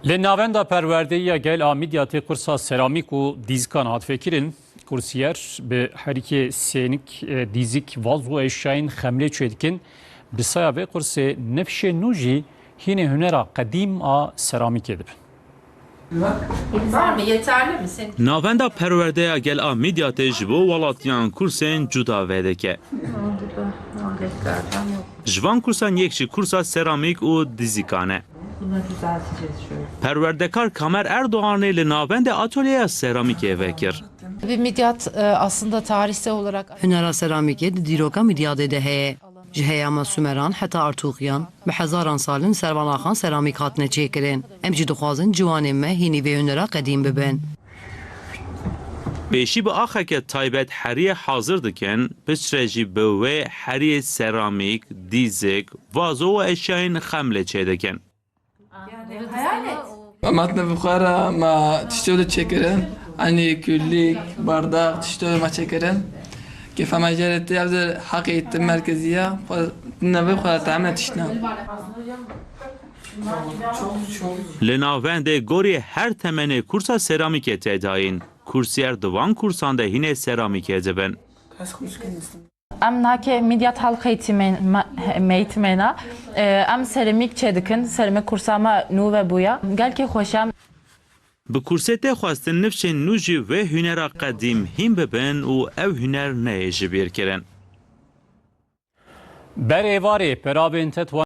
Li navenda perwerdeya gel a midyatê kursa seramîk û dîzikan hatvekirin kursiyer bi herîkê sênik dîzik vaz û eşyayên xemlê çêdikin bi saya vê kursê nefşê nû jî hînê hunera qedîm a seramîkê dibin. Var mı? Yeterli mi senin? Navenda perwerdeya gel a midyatê ji bo welatiyan kursên cuda vedike. Ji van kursan yek jî kursa seramîk û dîzikan e. Bunları düzelteceğiz şöyle. Perwerdekar Kamer Erdoğan'ê li navendê atölyeya seramîkê vekir. Bir midyat aslında tarihsel olarak Hunera seramîkê di dîroka midyadê de heye. Ji heyama Sümeran heta Artuxiyan bi hezaran salin servanaxan seramîk hatine çêkirin. Em jî dixwazin ciwanên me hînî vê hunera qedîm bibin. Pêşî bi axeke taybet heriyê hazır dikin, piçre jî bi wê heriyê seramîk, dîzik, vazo û eşyayên xemlê çêdikin. Hayal et. Matne bukhara ma tiştoli çekirin. Hani küllük, bardak, tiştoli ma çekirin. Kefa macereti yazır hak ettim merkeziye. Neve bukhara tamam tişna. Li navendê gorî her temenê kursa seramîkê tê dayîn. Kursiyer di van kursan de hînê seramîkê dibin. Em nake midyat halka eğitimena em seramik çedikin, seramik kursama nû ve buya. Gelki hoşam. Bi kursê tê xwestin nifşên nû jî vê hunera qedîm hîn bibin û ev huner neyê ji bîr kirin. Berê varê perabên te